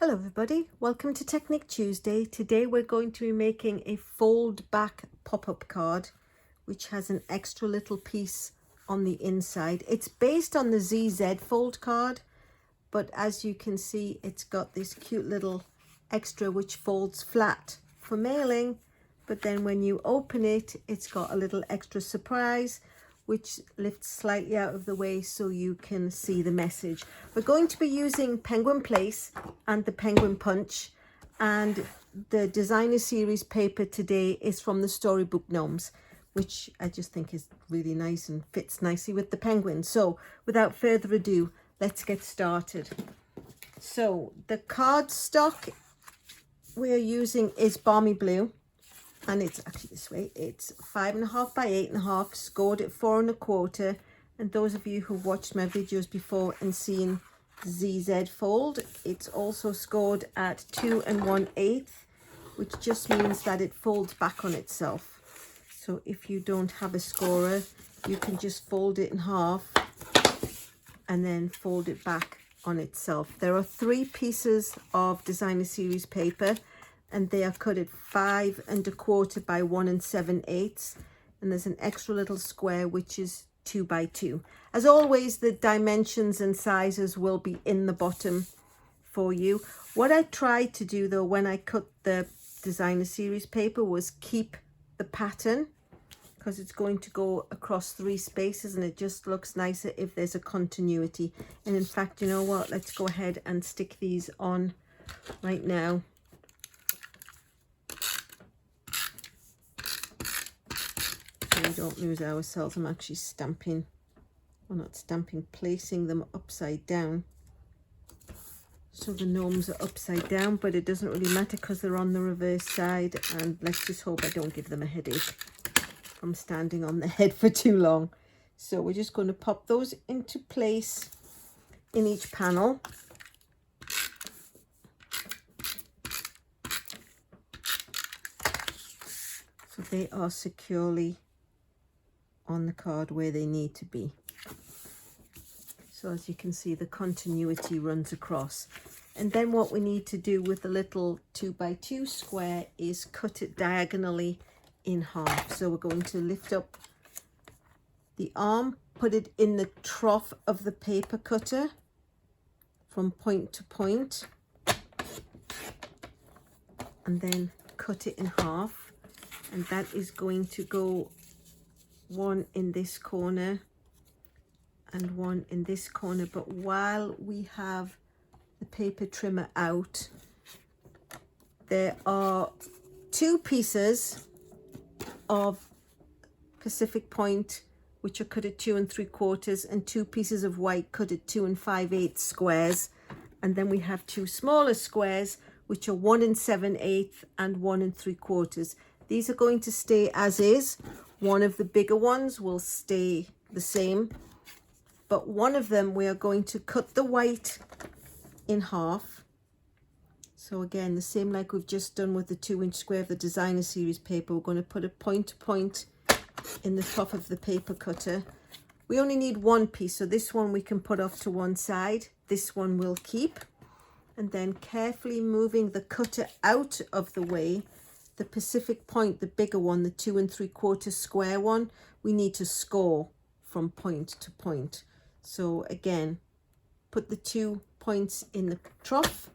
Hello everybody, welcome to Technique Tuesday. Today we're going to be making a fold back pop-up card which has an extra little piece on the inside. It's based on the ZZ fold card, but as you can see it's got this cute little extra which folds flat for mailing, but then when you open it, it's got a little extra surprise which lifts slightly out of the way so you can see the message. We're going to be using Penguin Place and the Penguin Punch, and the designer series paper today is from the Storybook Gnomes, which I just think is really nice and fits nicely with the penguin. So without further ado, let's get started. So the cardstock we're using is Balmy Blue, and it's actually this way. It's 5.5 by 8.5, scored at 4 1/4. And those of you who watched my videos before and seen ZZ fold, it's also scored at 2 1/8, which just means that it folds back on itself. So if you don't have a scorer, you can just fold it in half and then fold it back on itself. There are 3 pieces of designer series paper, and they are cut at 5 1/4 by 1 7/8, and there's an extra little square which is 2 by 2. As always, the dimensions and sizes will be in the bottom for you. What I tried to do though when I cut the designer series paper was keep the pattern, because it's going to go across 3 spaces and it just looks nicer if there's a continuity. And in fact, you know what, let's go ahead and stick these on right now. So we don't lose ourselves. I'm actually stamping, well not stamping, placing them upside down. So the gnomes are upside down, but it doesn't really matter because they're on the reverse side, and let's just hope I don't give them a headache from standing on the head for too long. So we're just going to pop those into place in each panel. So they are securely on the card where they need to be. So as you can see, the continuity runs across. And then what we need to do with the little 2 by 2 square is cut it diagonally in half. So we're going to lift up the arm, put it in the trough of the paper cutter from point to point, and then cut it in half. And that is going to go one in this corner and one in this corner. But while we have the paper trimmer out, there are 2 pieces of Pacific Point which are cut at 2 3/4, and 2 pieces of white cut at 2 5/8 squares. And then we have 2 smaller squares which are 1 7/8 and 1 3/4. These are going to stay as is. One of the bigger ones will stay the same, but one of them we are going to cut the white in half. So again, the same like we've just done with the 2-inch square of the designer series paper, we're going to put a point to point in the top of the paper cutter. We only need 1 piece, so this one we can put off to one side. This one we'll keep. And then carefully moving the cutter out of the way, the Pacific Point, the bigger one, the 2 3/4 square one, we need to score from point to point. So again, put the 2 points in the trough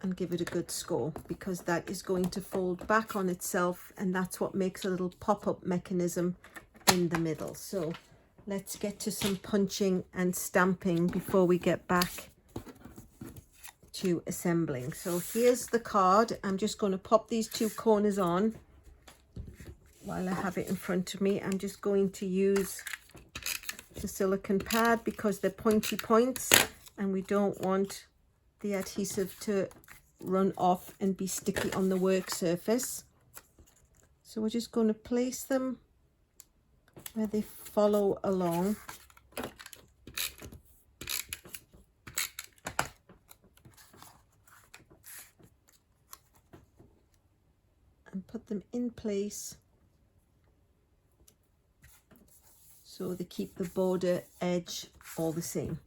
and give it a good score, because that is going to fold back on itself, and that's what makes a little pop-up mechanism in the middle. So let's get to some punching and stamping before we get back to assembling. So here's the card. I'm just going to pop these 2 corners on while I have it in front of me. I'm just going to use the silicone pad because they're pointy points and we don't want the adhesive to run off and be sticky on the work surface. So we're just going to place them where they follow along. And put them in place so they keep the border edge all the same.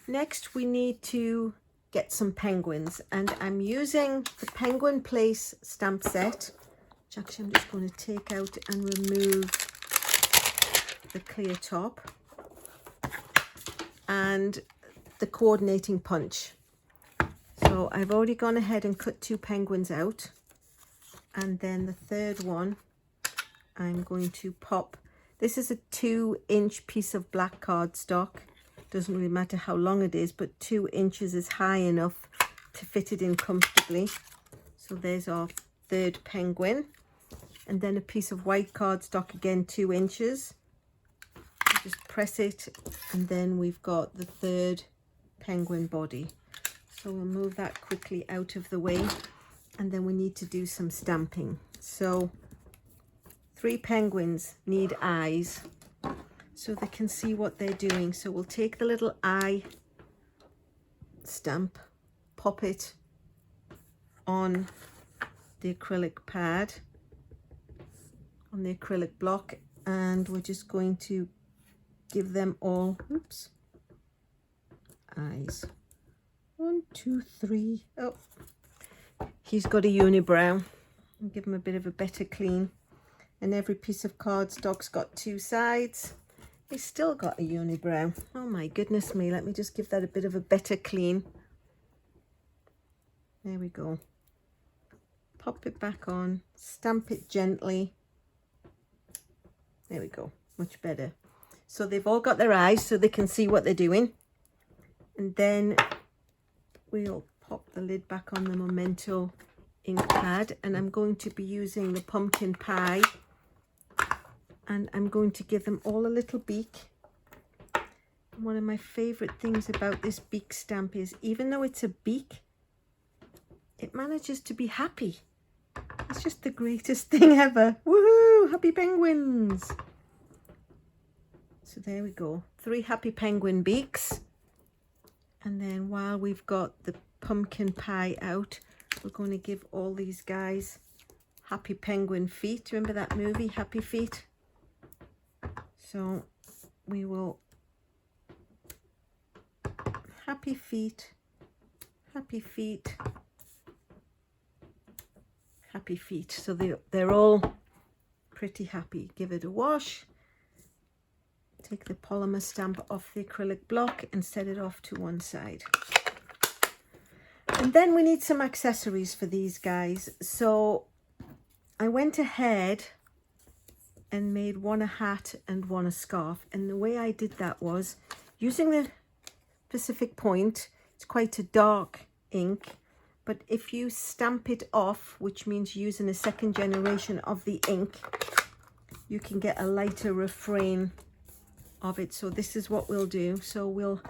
Next we need to get some penguins, and I'm using the Penguin Place stamp set, which actually I'm just going to take out and remove the clear top, and the coordinating punch. So I've already gone ahead and cut 2 penguins out, and then the third one I'm going to pop. This is a 2-inch piece of black cardstock. Doesn't really matter how long it is, but 2 inches is high enough to fit it in comfortably. So there's our third penguin, and then a piece of white cardstock, again 2 inches. Just press it, and then we've got the third penguin body. So we'll move that quickly out of the way, and then we need to do some stamping. So 3 penguins need eyes so they can see what they're doing. So we'll take the little eye stamp, pop it on the acrylic pad, on the acrylic block, and we're just going to give them all, oops, eyes. 1, 2, 3. Oh, he's got a unibrow. I'll give him a bit of a better clean. And every piece of cardstock's got 2 sides. He's still got a unibrow. Oh my goodness me, let me just give that a bit of a better clean. There we go. Pop it back on, stamp it gently. There we go, much better. So they've all got their eyes so they can see what they're doing. And then we'll pop the lid back on the Memento ink pad, and I'm going to be using the pumpkin pie, and I'm going to give them all a little beak. And one of my favorite things about this beak stamp is, even though it's a beak, it manages to be happy. It's just the greatest thing ever. Woohoo! Happy penguins! So there we go, 3 happy penguin beaks. And then while we've got the pumpkin pie out, we're going to give all these guys happy penguin feet. Remember that movie, Happy Feet? So we will happy feet, happy feet, happy feet. So they're all pretty happy. Give it a wash. Take the polymer stamp off the acrylic block and set it off to one side. And then we need some accessories for these guys. So I went ahead and made one a hat and one a scarf. And the way I did that was using the Pacific Point. It's quite a dark ink, but if you stamp it off, which means using a second generation of the ink, you can get a lighter refrain of it. So this is what we'll do. So we'll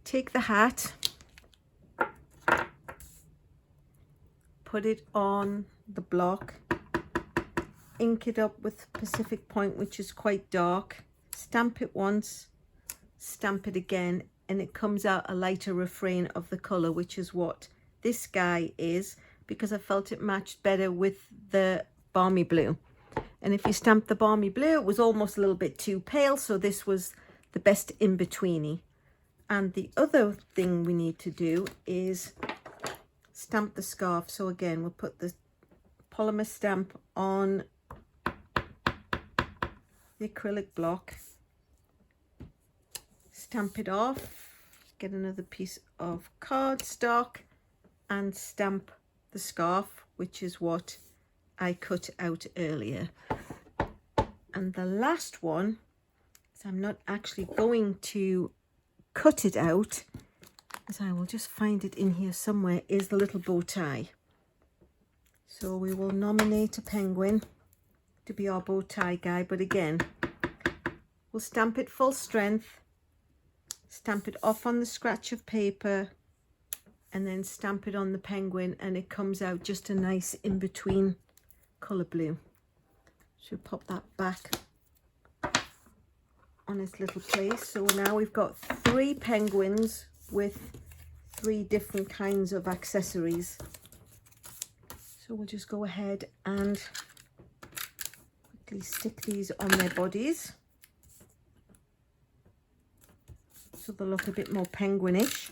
take the hat, put it on the block, ink it up with Pacific Point, which is quite dark, stamp it once, stamp it again, and it comes out a lighter refrain of the color, which is what this guy is, because I felt it matched better with the Balmy Blue. And if you stamp the Balmy Blue, it was almost a little bit too pale, so this was the best in-betweeny. And the other thing we need to do is stamp the scarf. So again, we'll put the polymer stamp on the acrylic block, stamp it off, get another piece of cardstock and stamp the scarf, which is what I cut out earlier. And the last one, is I'm not actually going to cut it out, as I will just find it in here somewhere, is the little bow tie. So we will nominate a penguin to be our bow tie guy, but again, we'll stamp it full strength, stamp it off on the scratch of paper, and then stamp it on the penguin, and it comes out just a nice in-between colour blue. So pop that back on its little place. So now we've got 3 penguins with 3 different kinds of accessories. So we'll just go ahead and quickly stick these on their bodies. so they look a bit more penguinish.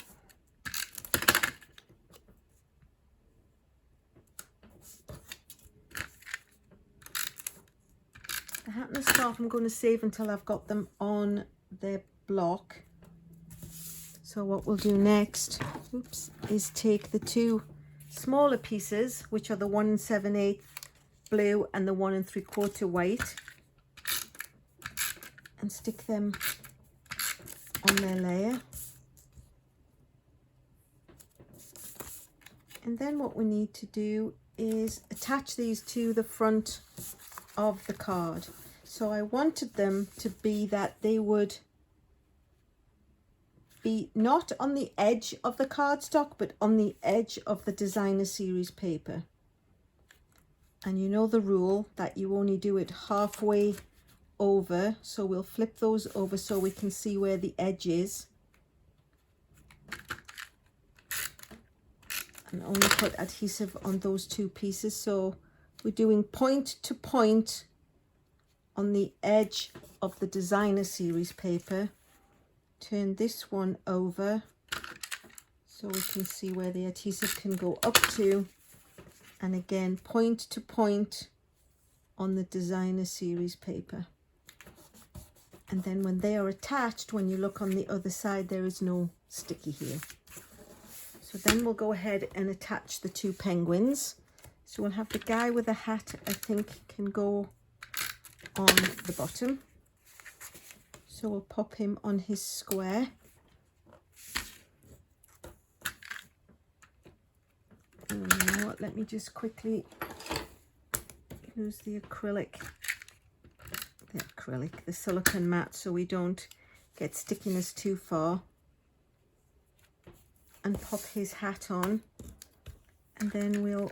The hat and the scarf I'm going to save until I've got them on their block. So what we'll do next, oops, is take the two smaller pieces, which are the 1 7/8 blue and the 1 3/4 white, and stick them on their layer. And then what we need to do is attach these to the front of the card. So I wanted them to be that they would be not on the edge of the cardstock, but on the edge of the designer series paper. And you know the rule that you only do it halfway over, so we'll flip those over so we can see where the edge is, and only put adhesive on those two pieces. So we're doing point to point on the edge of the designer series paper. Turn this one over so we can see where the adhesive can go up to, and again point to point on the designer series paper. And then when they are attached, when you look on the other side, there is no sticky here. So then we'll go ahead and attach the two penguins. So we'll have the guy with the hat, I think, can go on the bottom. So we'll pop him on his square. And you know what, let me just quickly use the silicone mat so we don't get stickiness too far, and pop his hat on. And then we'll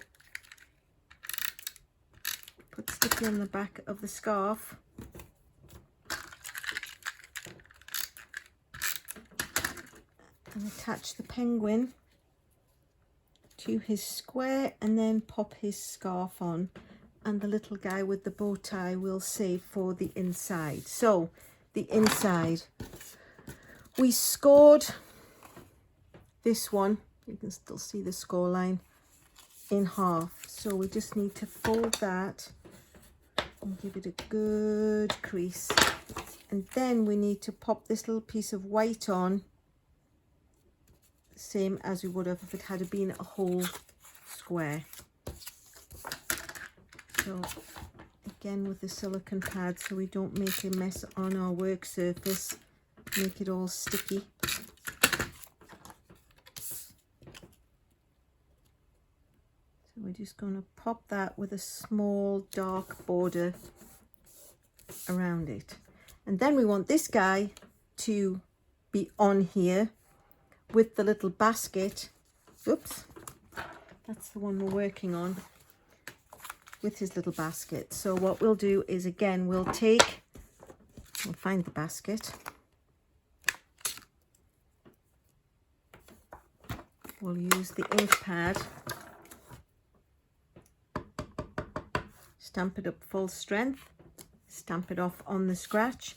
put sticky on the back of the scarf. And attach the penguin to his square, and then pop his scarf on. And the little guy with the bow tie we'll save for the inside. So the inside, we scored this one, you can still see the score line, in half. So we just need to fold that and give it a good crease. And then we need to pop this little piece of white on, same as we would have if it had been a whole square. So again with the silicone pad, so we don't make a mess on our work surface, make it all sticky. So we're just going to pop that with a small dark border around it. And then we want this guy to be on here with the little basket. Oops, that's the one we're working on, with his little basket. So what we'll do is, again, we'll find the basket. We'll use the ink pad, stamp it up full strength, stamp it off on the scratch,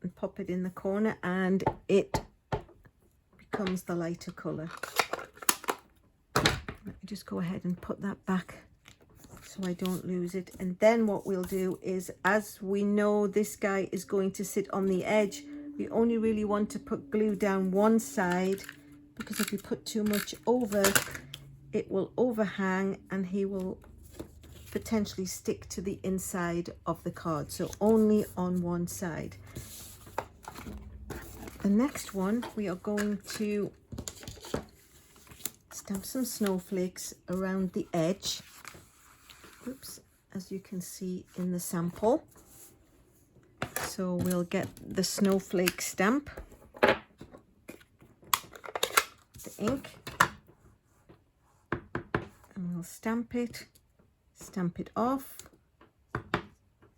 and pop it in the corner, and it becomes the lighter colour. Let me just go ahead and put that back so I don't lose it. And then what we'll do is, as we know this guy is going to sit on the edge, we only really want to put glue down one side, because if you put too much over, it will overhang and he will potentially stick to the inside of the card. So only on one side. The next one, we are going to stamp some snowflakes around the edge. Oops, as you can see in the sample. So we'll get the snowflake stamp, the ink, and we'll stamp it off,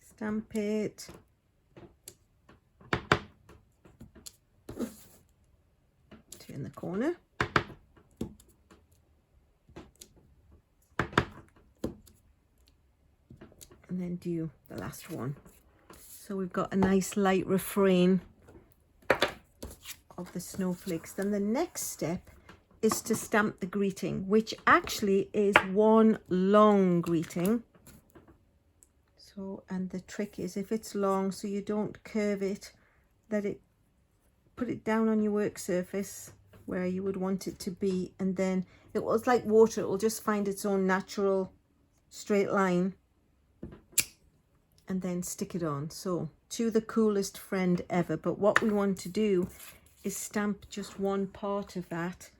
stamp it, turn the corner, and then do the last one. So we've got a nice light refrain of the snowflakes. Then the next step is to stamp the greeting, which actually is one long greeting. So, and the trick is if it's long, so you don't curve it, put it down on your work surface where you would want it to be, and then it was like water, it will just find its own natural straight line, and then stick it on. So, to the coolest friend ever. But what we want to do is stamp just one part of that.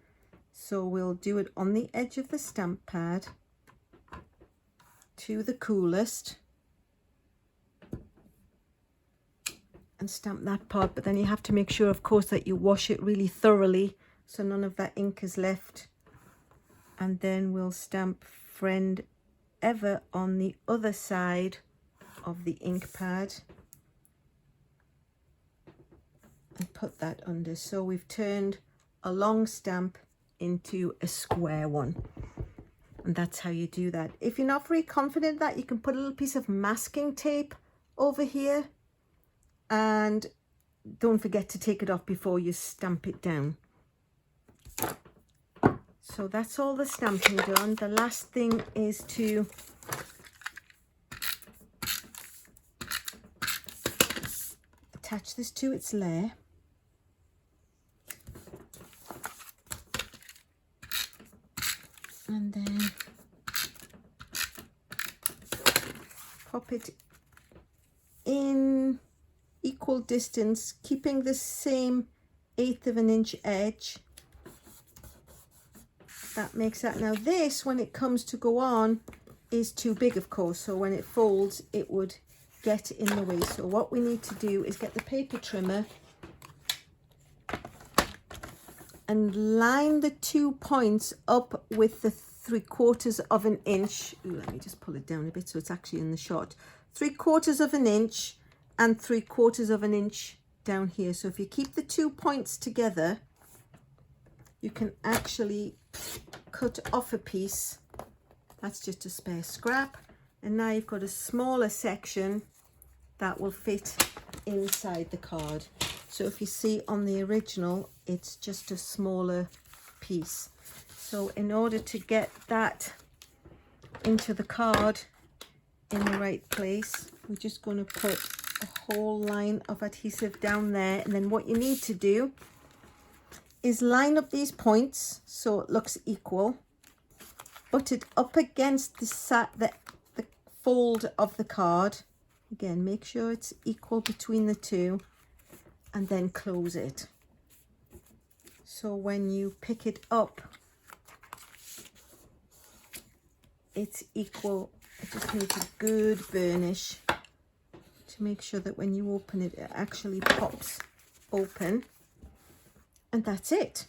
So we'll do it on the edge of the stamp pad, to the coolest, and stamp that part. But then you have to make sure, of course, that you wash it really thoroughly so none of that ink is left. And then we'll stamp friend ever on the other side of the ink pad and put that under. So we've turned a long stamp into a square one, and that's how you do that. If you're not very confident that, you can put a little piece of masking tape over here, and don't forget to take it off before you stamp it down. So that's all the stamping done. The last thing is to attach this to its layer. And then pop it in equal distance, keeping the same 1/8 of an inch edge. That makes that. Now this, when it comes to go on, is too big, of course, so when it folds it would get in the way. So what we need to do is get the paper trimmer and line the 2 points up with the 3/4 of an inch. Ooh, let me just pull it down a bit so it's actually in the shot. 3/4 of an inch and 3/4 of an inch down here. So if you keep the 2 points together, you can actually cut off a piece. That's just a spare scrap. And now you've got a smaller section that will fit inside the card. So if you see on the original, it's just a smaller piece. So in order to get that into the card in the right place, we're just going to put a whole line of adhesive down there. And then what you need to do is line up these points so it looks equal, put it up against the fold of the card. Again, make sure it's equal between the two, and then close it. So when you pick it up, it's equal. It just needs a good burnish to make sure that when you open it, it actually pops open. And that's it.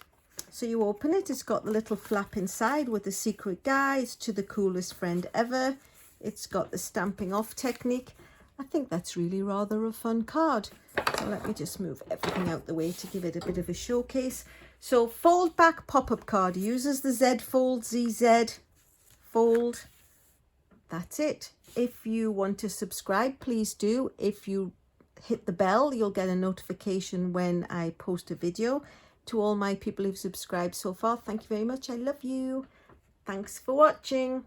So you open it, it's got the little flap inside with the secret guide, to the coolest friend ever. It's got the stamping off technique. I think that's really rather a fun card. So let me just move everything out the way to give it a bit of a showcase. So fold back pop-up card, uses the Z fold, ZZ fold. That's it. If you want to subscribe, please do. If you hit the bell, you'll get a notification when I post a video. To all my people who've subscribed so far, thank you very much. I love you. Thanks for watching.